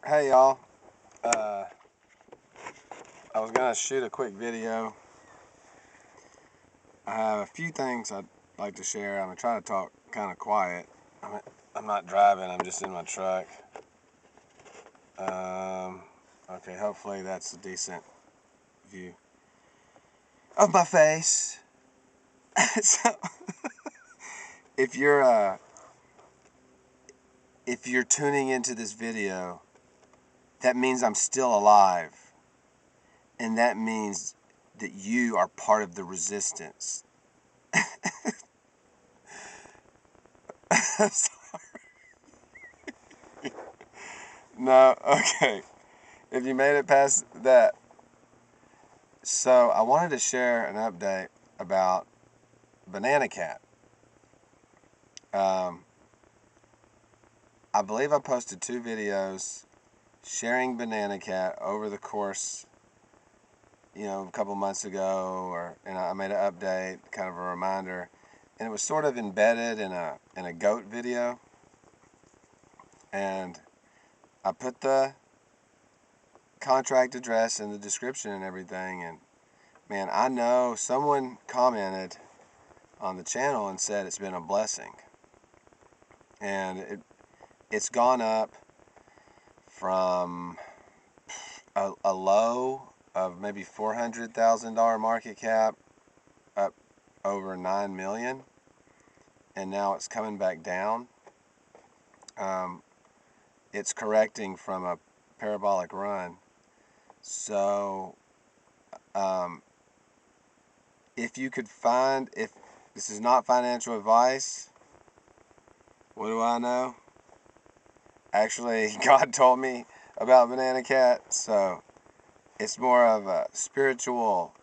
Hey y'all, I was gonna shoot a quick video. I have a few things I'd like to share. I'm gonna try to talk kind of quiet. I'm not driving, I'm just in my truck. Okay, hopefully that's a decent view of my face. So, if you're tuning into this video, that means I'm still alive. And that means that you are part of the resistance. I'm sorry. No, okay. If you made it past that. So I wanted to share an update about Banana Cat. I believe I posted 2 videos sharing Banana Cat over the course, a couple months ago, and I made an update, kind of a reminder, and it was sort of embedded in a goat video, and I put the contract address in the description and everything, and man, I know someone commented on the channel and said it's been a blessing, and it's gone up from a low of maybe $400,000 market cap up over 9 million, and now it's coming back down. It's correcting from a parabolic run. So if you could find, if this is not financial advice, what do I know? Actually, God told me about Banana Cat, so it's more of a spiritual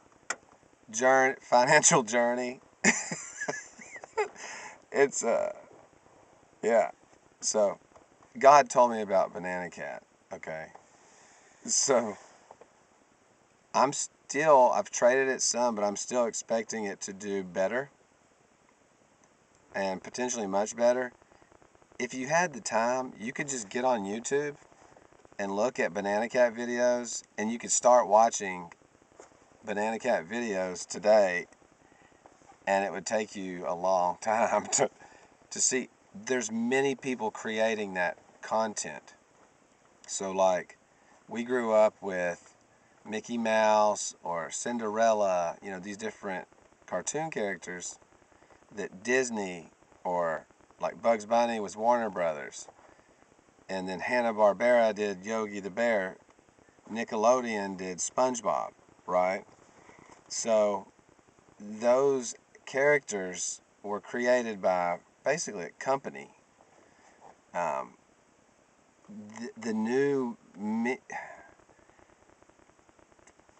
journey, financial journey. It's yeah. So God told me about Banana Cat. Okay. So I've traded it some, but I'm still expecting it to do better and potentially much better. If you had the time, you could just get on YouTube and look at Banana Cat videos, and you could start watching Banana Cat videos today, and it would take you a long time to see. There's many people creating that content. So like, we grew up with Mickey Mouse or Cinderella, these different cartoon characters that Disney, or like Bugs Bunny was Warner Brothers, and then Hanna-Barbera did Yogi the Bear, Nickelodeon did SpongeBob, right? So those characters were created by basically a company. The new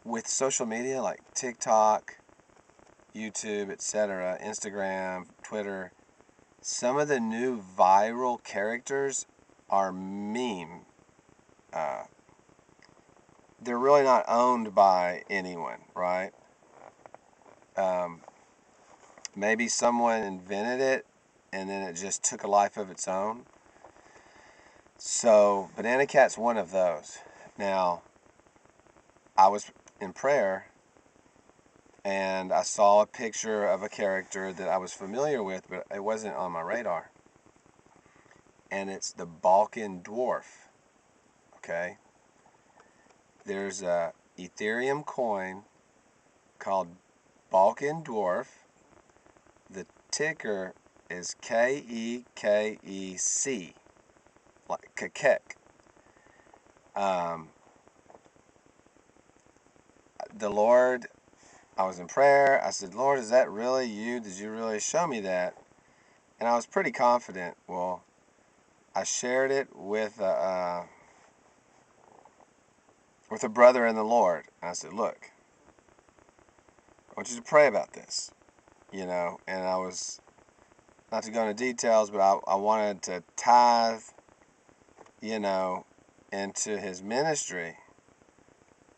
with social media like TikTok, YouTube, etc., Instagram, Twitter, some of the new viral characters are meme. They're really not owned by anyone, right? Maybe someone invented it and then it just took a life of its own. So Banana Cat's one of those. Now, I was in prayer and I saw a picture of a character that I was familiar with, but it wasn't on my radar. And it's the Balkan Dwarf. Okay? There's a ETHEREUM coin called Balkan Dwarf. The ticker is KEKEC, like Kekek. The Lord, I was in prayer. I said, Lord, is that really you? Did you really show me that? And I was pretty confident. Well, I shared it with a brother in the Lord. And I said, look, I want you to pray about this. And I was, not to go into details, but I wanted to tithe, into his ministry.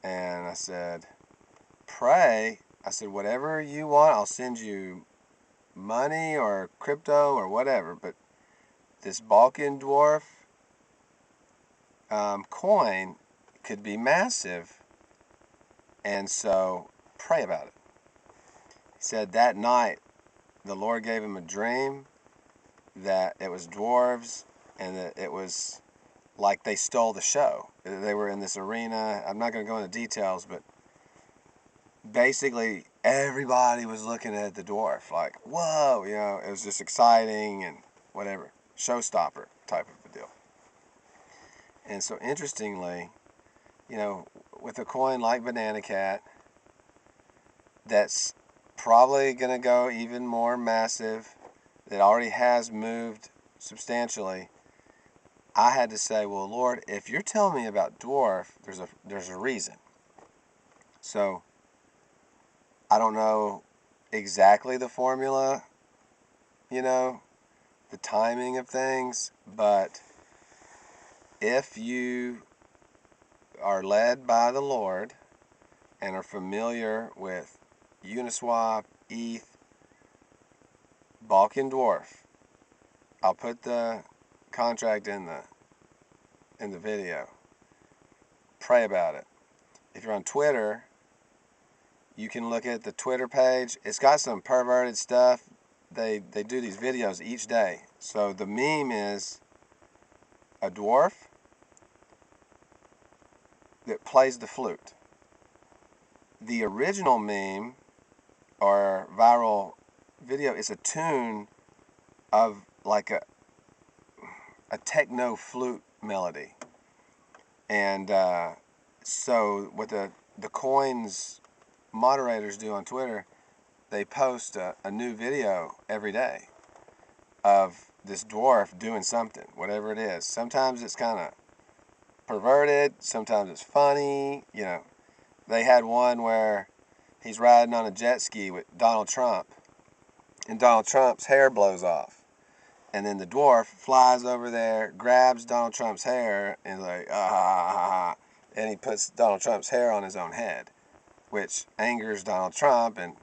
And I said, pray. I said, whatever you want, I'll send you money or crypto or whatever. But this Balkan Dwarf, coin could be massive, and so pray about it. He said that night the Lord gave him a dream that it was dwarves and that it was like they stole the show. They were in this arena. I'm not going to go into details, but basically everybody was looking at the dwarf like, whoa, you know, it was just exciting and whatever, showstopper type of a deal. And so interestingly, you know, with a coin like Banana Cat, that's probably going to go even more massive, that already has moved substantially, I had to say, well, Lord, if you're telling me about dwarf, there's a reason. So I don't know exactly the formula, you know, the timing of things, but if you are led by the Lord and are familiar with Uniswap, ETH, Balkan Dwarf, I'll put the contract in the video. Pray about it. If you're on Twitter, you can look at the Twitter page. It's got some perverted stuff. They do these videos each day. So the meme is a dwarf that plays the flute. The original meme or viral video is a tune of like a techno flute melody. And so what the coins moderators do on Twitter, they post a new video every day of this dwarf doing something, whatever it is. Sometimes it's kind of perverted, sometimes it's funny, you know. They had one where he's riding on a jet ski with Donald Trump, and Donald Trump's hair blows off. And then the dwarf flies over there, grabs Donald Trump's hair, and is like, ah, and he puts Donald Trump's hair on his own head, which angers Donald Trump. And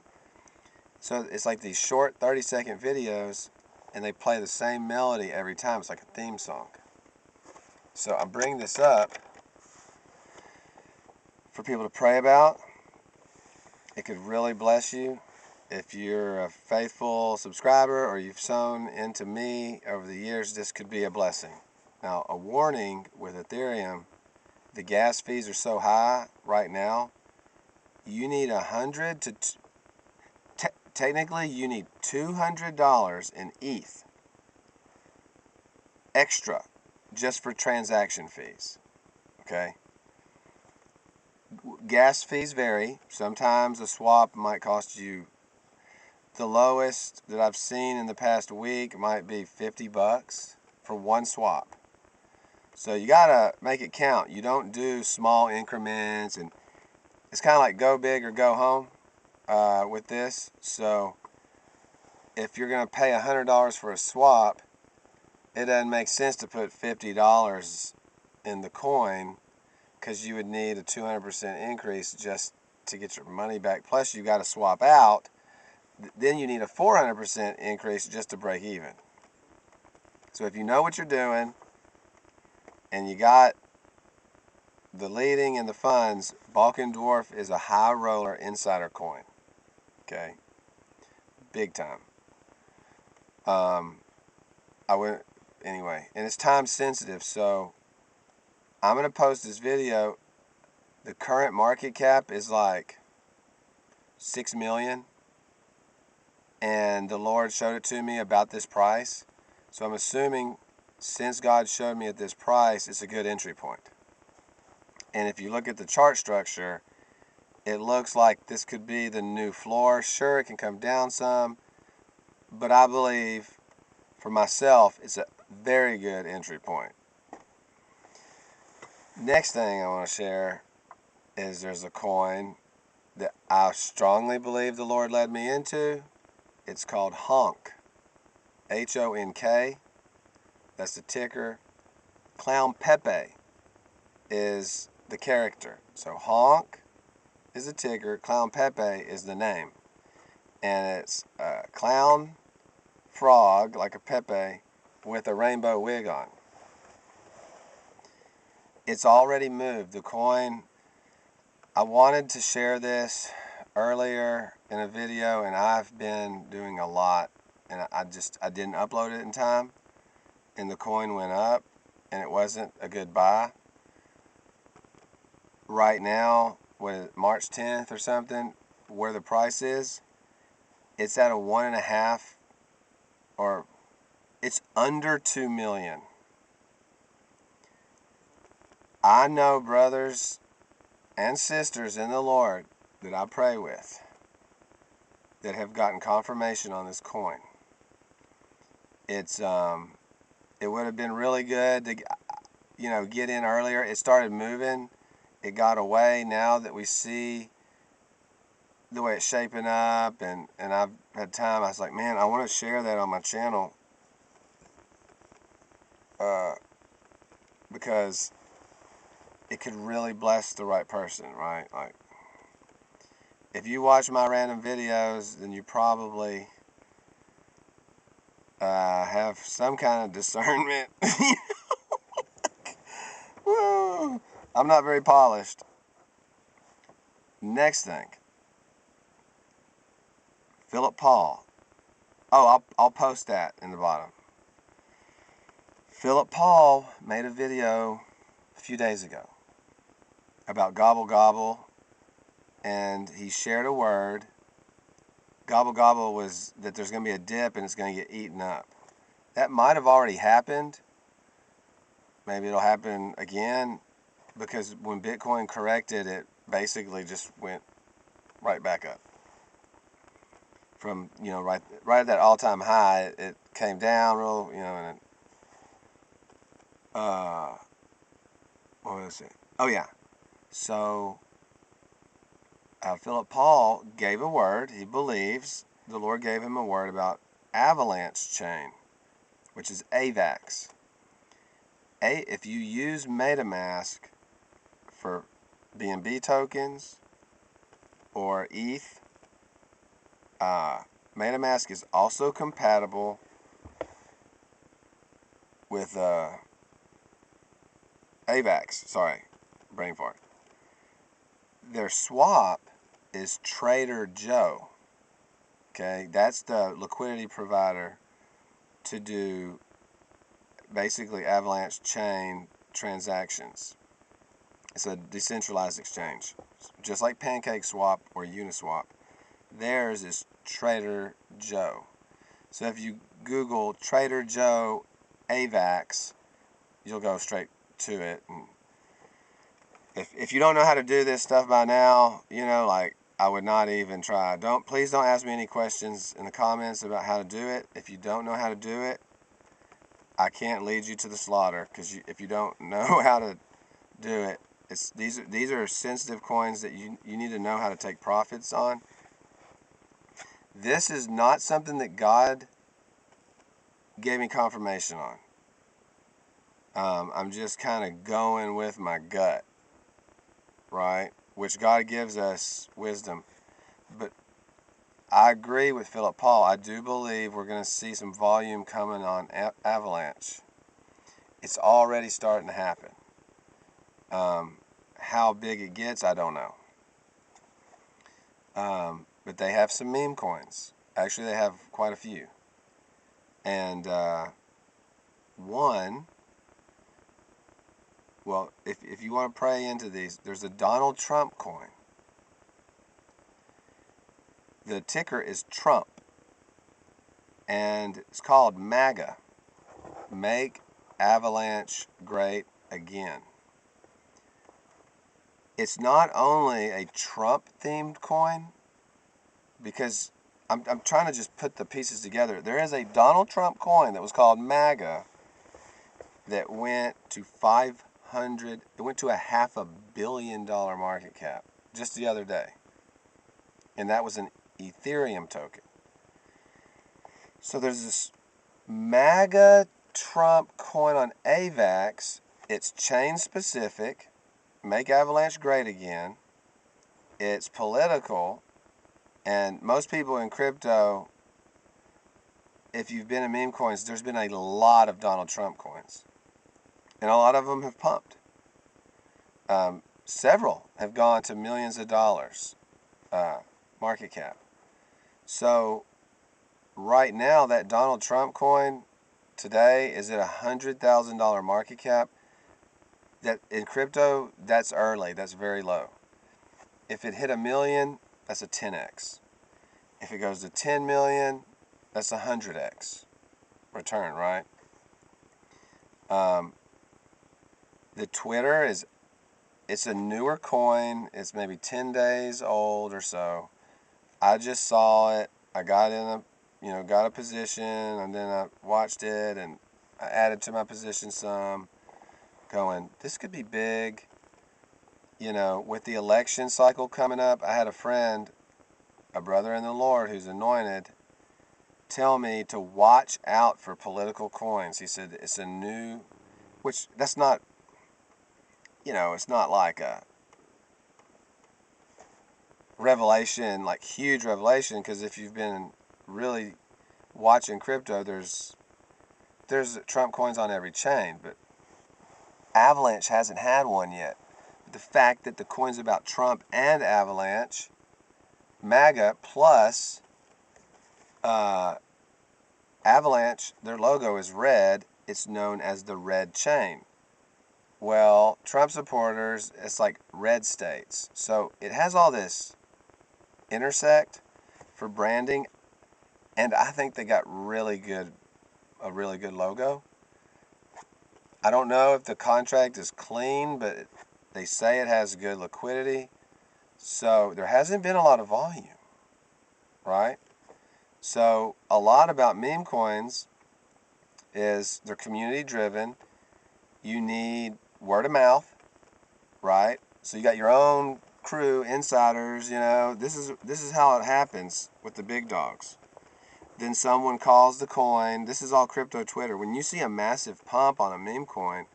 so it's like these short 30-second videos, and they play the same melody every time. It's like a theme song. So I bring this up for people to pray about. It could really bless you. If you're a faithful subscriber or you've sown into me over the years, this could be a blessing. Now, a warning with Ethereum, the gas fees are so high right now, you need technically you need $200 in ETH extra just for transaction fees, okay? Gas fees vary. Sometimes a swap might cost you, the lowest that I've seen in the past week might be $50 for one swap. So you gotta make it count. You don't do small increments, and it's kind of like go big or go home with this. So if you're gonna pay $100 for a swap, it doesn't make sense to put $50 in the coin, because you would need a 200% increase just to get your money back. Plus you got to swap out. Then you need a 400% increase just to break even. So if you know what you're doing and you got the leading and the funds, Balkan Dwarf is a high roller insider coin. Okay? Big time. Anyway, and it's time sensitive, so I'm going to post this video. The current market cap is like 6 million. And the Lord showed it to me about this price. So I'm assuming since God showed me at this price, it's a good entry point. And if you look at the chart structure, it looks like this could be the new floor. Sure, it can come down some, but I believe for myself, it's a very good entry point. Next thing I want to share is there's a coin that I strongly believe the Lord led me into. It's called Honk, H-O-N-K. That's the ticker. Clown Pepe is the character. So Honk is the ticker. Clown Pepe is the name. And it's a clown frog, like a Pepe, with a rainbow wig on. It's already moved. The coin, I wanted to share this earlier in a video, and I've been doing a lot, and I didn't upload it in time, and the coin went up, and it wasn't a good buy. Right now, March 10th or something, where the price is, it's at a 1.5, or it's under 2 million. I know brothers and sisters in the Lord that I pray with that have gotten confirmation on this coin. It's it would have been really good to get in earlier. It started moving. It got away. Now that we see the way it's shaping up, and I've had time, I was like, man, I want to share that on my channel, because it could really bless the right person, right? Like, if you watch my random videos, then you probably have some kind of discernment. Woo! I'm not very polished. Next thing, Philip Paul. Oh, I'll post that in the bottom. Philip Paul made a video a few days ago about gobble gobble, and he shared a word. Gobble gobble was that there's going to be a dip and it's going to get eaten up. That might have already happened. Maybe it'll happen again, because when Bitcoin corrected, it basically just went right back up. From, right at that all-time high, it came down real, and what was it? Oh yeah. So Philip Paul gave a word. He believes the Lord gave him a word about avalanche chain, which is AVAX. If you use MetaMask for BNB tokens or ETH, MetaMask is also compatible with AVAX. Sorry, brain fart. Their swap is Trader Joe. Okay, that's the liquidity provider to do basically avalanche chain transactions. It's a decentralized exchange, just like PancakeSwap or Uniswap. Theirs is Trader Joe. So if you Google Trader Joe AVAX, you'll go straight to it. And if you don't know how to do this stuff by now, I would not even try. Please don't ask me any questions in the comments about how to do it. If you don't know how to do it, I can't lead you to the slaughter, because if you don't know how to do it, these are sensitive coins that you need to know how to take profits on. This is not something that God gave me confirmation on. I'm just kind of going with my gut, right? Which God gives us wisdom. But I agree with Philip Paul. I do believe we're going to see some volume coming on Avalanche. It's already starting to happen. How big it gets, I don't know. But they have some meme coins. Actually, they have quite a few. And one, well, if you want to pray into these, there's a Donald Trump coin. The ticker is Trump, and it's called MAGA. Make Avalanche Great Again. It's not only a Trump-themed coin, because I'm trying to just put the pieces together. There is a Donald Trump coin that was called MAGA that went to it went to a $500 million market cap just the other day. And that was an ETHEREUM token. So there's this MAGA Trump coin on AVAX. It's chain specific. Make Avalanche great again. It's political. And most people in crypto, if you've been in meme coins, there's been a lot of Donald Trump coins. And a lot of them have pumped. Several have gone to millions of dollars market cap. So right now, that Donald Trump coin today is at $100,000 market cap. That in crypto, that's early. That's very low. If it hit $1 million, that's a 10x. If it goes to 10 million, that's a 100x return, right? The Twitter it's a newer coin. It's maybe 10 days old or so. I just saw it. I got in got a position, and then I watched it, and I added to my position some, going, this could be big. With the election cycle coming up, I had a friend, a brother in the Lord who's anointed, tell me to watch out for political coins. He said it's a new, which that's not, it's not like a revelation, like huge revelation, because if you've been really watching crypto, there's Trump coins on every chain, but Avalanche hasn't had one yet. The fact that the coin's about Trump and Avalanche, MAGA plus Avalanche, their logo is red. It's known as the red chain. Well, Trump supporters, it's like red states. So it has all this intersect for branding, and I think they got a really good logo. I don't know if the contract is clean, but they say it has good liquidity. So there hasn't been a lot of volume, right? So a lot about Memecoins is they're community driven. You need word of mouth, right? So you got your own crew, insiders, this is how it happens with the big dogs. Then someone calls the coin. This is all crypto Twitter. When you see a massive pump on a meme coin,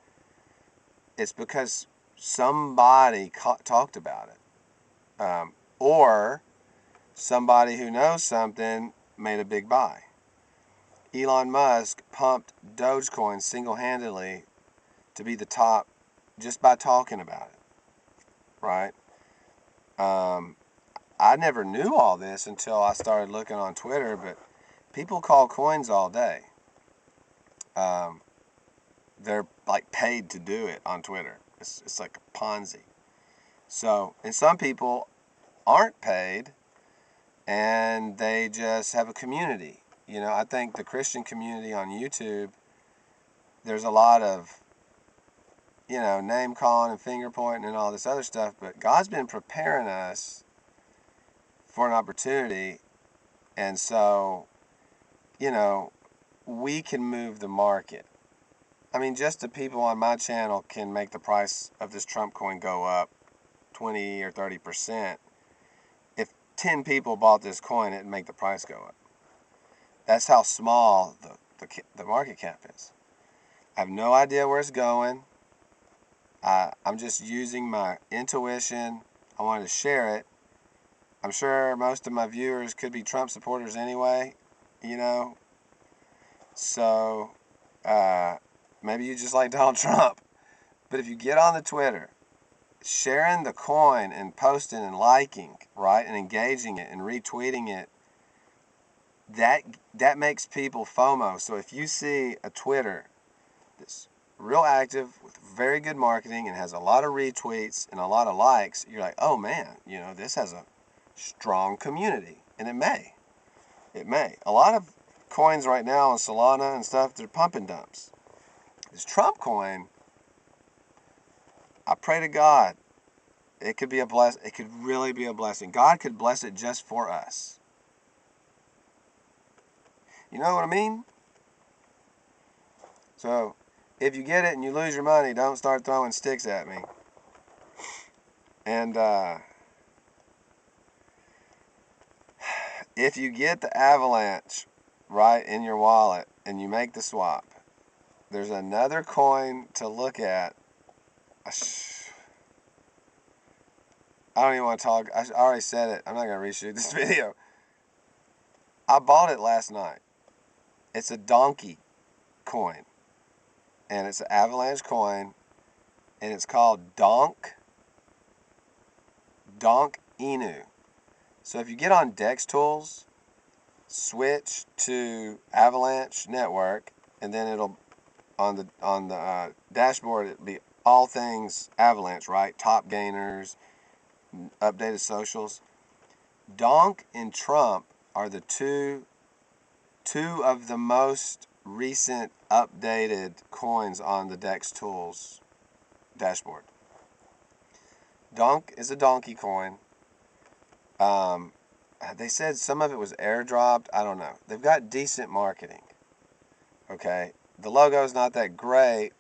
it's because somebody talked about it. Or somebody who knows something made a big buy. Elon Musk pumped Dogecoin single-handedly to be the top just by talking about it, right? I never knew all this until I started looking on Twitter, but people call coins all day. They're like paid to do it on Twitter. It's like a Ponzi. So, and some people aren't paid, and they just have a community. I think the Christian community on YouTube, there's a lot of, name calling and finger pointing and all this other stuff, but God's been preparing us for an opportunity, and so, we can move the market. I mean, just the people on my channel can make the price of this Trump coin go up 20 or 30%. If 10 people bought this coin, it'd make the price go up. That's how small the market cap is. I have no idea where it's going. I'm just using my intuition. I wanted to share it. I'm sure most of my viewers could be Trump supporters anyway, So, maybe you just like Donald Trump. But if you get on the Twitter, sharing the coin and posting and liking, right, and engaging it and retweeting it, that makes people FOMO. So if you see a Twitter that's real active with very good marketing and has a lot of retweets and a lot of likes, you're like, oh man, this has a strong community. And it may. A lot of coins right now on Solana and stuff, they're pump and dumps. This Trump coin, I pray to God, it could be a blessing. It could really be a blessing. God could bless it just for us. You know what I mean? So, if you get it and you lose your money, don't start throwing sticks at me. And if you get the Avalanche right in your wallet and you make the swap, there's another coin to look at. I don't even want to talk. I already said it. I'm not going to reshoot this video. I bought it last night. It's a donkey coin. And it's an Avalanche coin. And it's called Donk. Donk Inu. So if you get on Dex Tools, switch to Avalanche Network, and then it'll on the dashboard it'll be all things Avalanche, right? Top gainers, updated socials. Donk and Trump are the two of the most recent updated coins on the Dex Tools dashboard. Donk is a donkey coin. They said some of it was airdropped. I don't know. They've got decent marketing. Okay. The logo's not that great,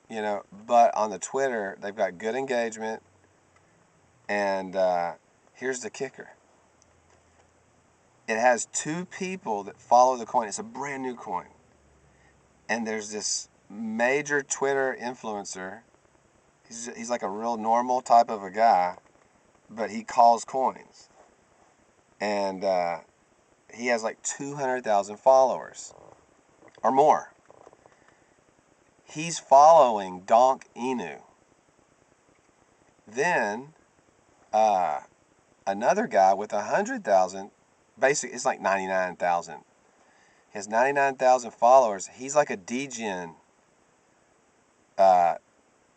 you know, but on the Twitter, they've got good engagement. And here's the kicker. It has 2 people that follow the coin. It's a brand new coin. And there's this major Twitter influencer. He's like a real normal type of a guy, but he calls coins. And he has like 200,000 followers or more. He's following Donk Inu. Then another guy with 100,000, basically it's like 99,000. He has 99,000 followers. He's like a degen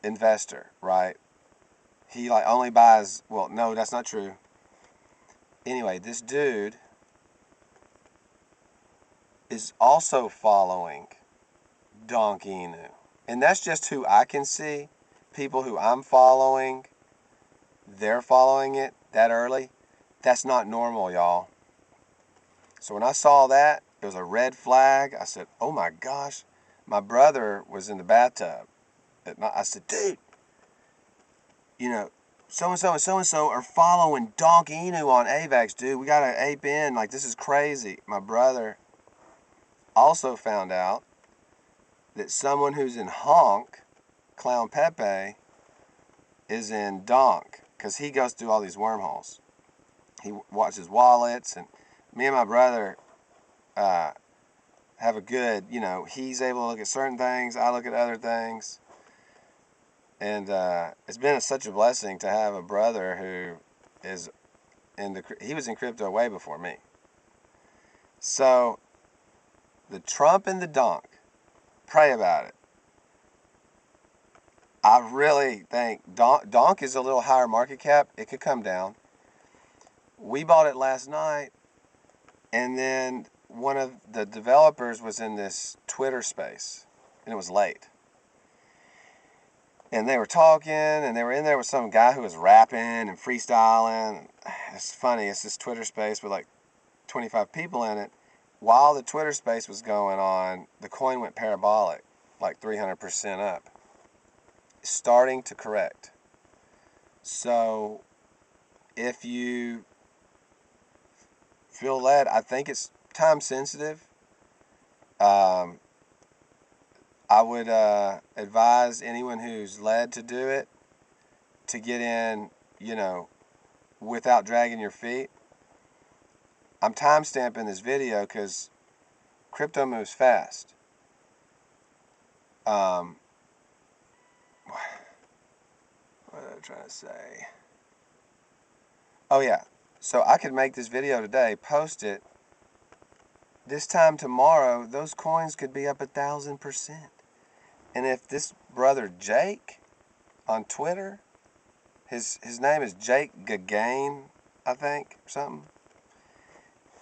investor, right? He like only buys, well, no, that's not true. Anyway, this dude is also following Donk Inu. And that's just who I can see. People who I'm following, they're following it that early. That's not normal, y'all. So when I saw that, it was a red flag. I said, oh my gosh. My brother was in the bathtub. I said, dude, you know, so-and-so and so-and-so are following Donk Inu on AVAX, dude. We got to ape in. Like, this is crazy. My brother also found out that someone who's in Honk, Clown Pepe, is in Donk because he goes through all these wormholes. He watches wallets, and me and my brother have a good, you know, he's able to look at certain things, I look at other things. And it's been such a blessing to have a brother who is he was in crypto way before me. So the Trump and the Donk, pray about it. I really think Donk is a little higher market cap. It could come down. We bought it last night, and then one of the developers was in this Twitter space, and it was late. And they were talking, and they were in there with some guy who was rapping and freestyling. It's funny. It's this Twitter space with like 25 people in it. While the Twitter space was going on, the coin went parabolic, like 300% up. Starting to correct. So if you feel led, I think it's time sensitive. I would advise anyone who's led to do it to get in, you know, without dragging your feet. I'm time stamping this video because crypto moves fast. What was I trying to say? Oh yeah, so I could make this video today, post it. This time tomorrow, those coins could be up 1,000%. And if this brother Jake on Twitter, his name is Jake Gagain, I think, or something.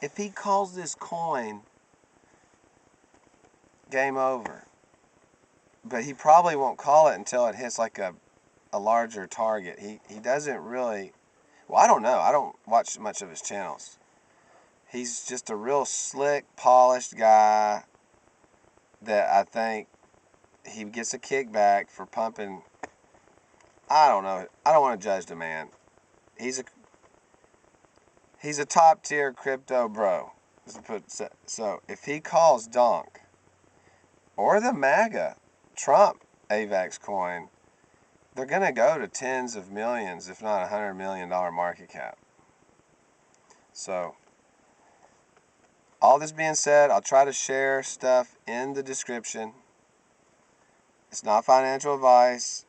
If he calls this coin, game over. But he probably won't call it until it hits like a larger target. He doesn't really, well, I don't know. I don't watch much of his channels. He's just a real slick, polished guy that I think he gets a kickback for pumping. I don't know. I don't want to judge the man. He's a top tier crypto bro. So if he calls Donk or the MAGA Trump AVAX coin, they're going to go to tens of millions, if not $100 million market cap. So all this being said, I'll try to share stuff in the description. It's not financial advice.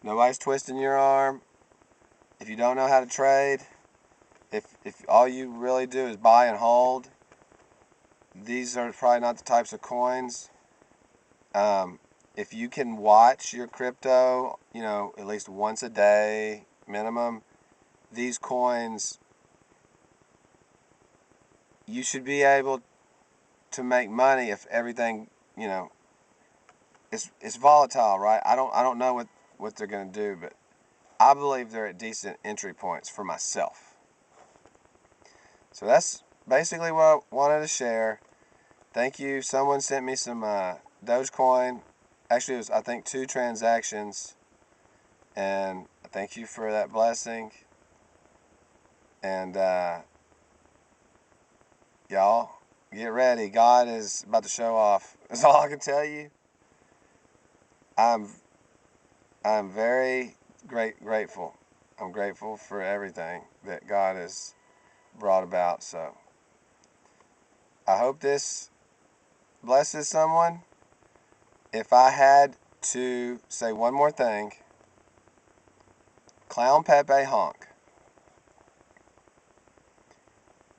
Nobody's twisting your arm. if you don't know how to trade, if all you really do is buy and hold, these are probably not the types of coins. If you can watch your crypto, at least once a day minimum, these coins, you should be able to make money if everything, it's volatile, right? I don't know what they're going to do, but I believe they're at decent entry points for myself. So that's basically what I wanted to share. Thank you. Someone sent me some Dogecoin. Actually, it was, I think, 2 transactions. And thank you for that blessing. And y'all, get ready. God is about to show off. That's all I can tell you. I'm very grateful. I'm grateful for everything that God has brought about. So I hope this blesses someone. If I had to say one more thing, Clown Pepe honk.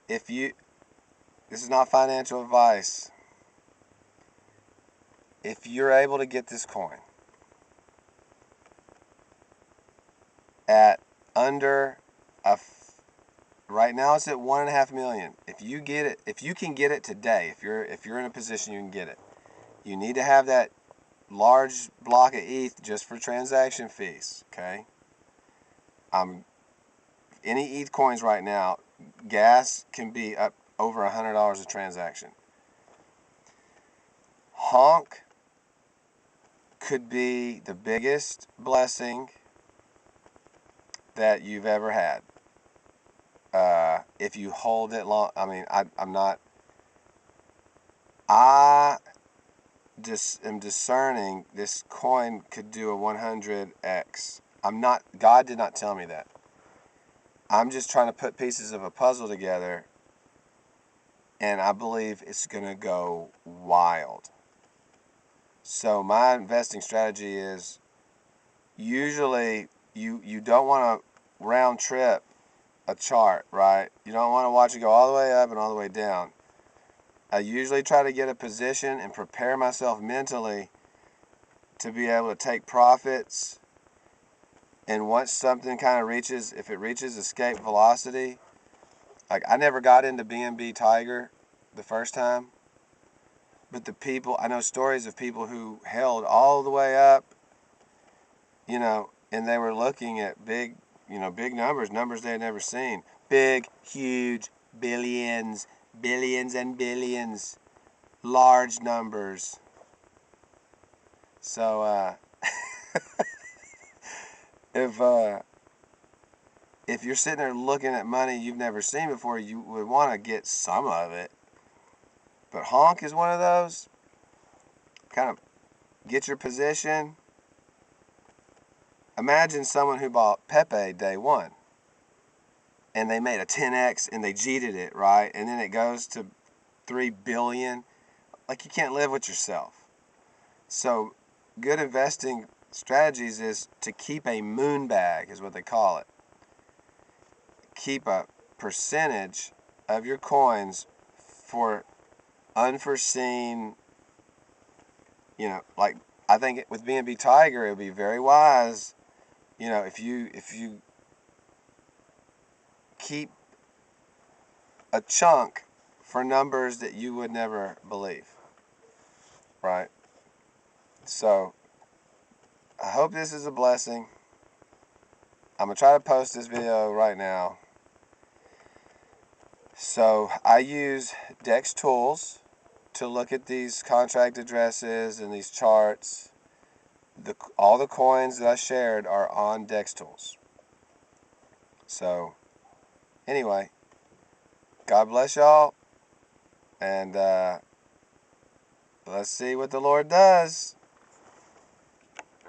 This is not financial advice. If you're able to get this coin at under right now it's at 1.5 million. If you can get it today, if you're in a position you can get it, you need to have that large block of ETH just for transaction fees. Okay. Any ETH coins right now, gas can be up over $100 a transaction. Honk could be the biggest blessing that you've ever had. If you hold it long, I just am discerning this coin could do a 100x. God did not tell me that. I'm just trying to put pieces of a puzzle together, and I believe it's going to go wild. So my investing strategy is usually you don't want to round trip a chart, right? You don't want to watch it go all the way up and all the way down. I usually try to get a position and prepare myself mentally to be able to take profits. And once something kind of reaches escape velocity, like I never got into BNB Tiger the first time, but I know stories of people who held all the way up, and they were looking at big numbers they had never seen. Big, huge, billions and billions, large numbers. So, if you're sitting there looking at money you've never seen before, you would want to get some of it. But honk is one of those. Kind of get your position. Imagine someone who bought Pepe day one, and they made a 10x and they cheated it, right? And then it goes to 3 billion. Like, you can't live with yourself. So good investing strategies is to keep a moon bag, is what they call it. Keep a percentage of your coins for unforeseen, like I think with BNB Tiger, it would be very wise, if you keep a chunk for numbers that you would never believe, right? So I hope this is a blessing. I'm going to try to post this video right now. So I use Dex Tools to look at these contract addresses and these charts. All the coins that I shared are on Dex Tools. So anyway, God bless y'all, and let's see what the Lord does.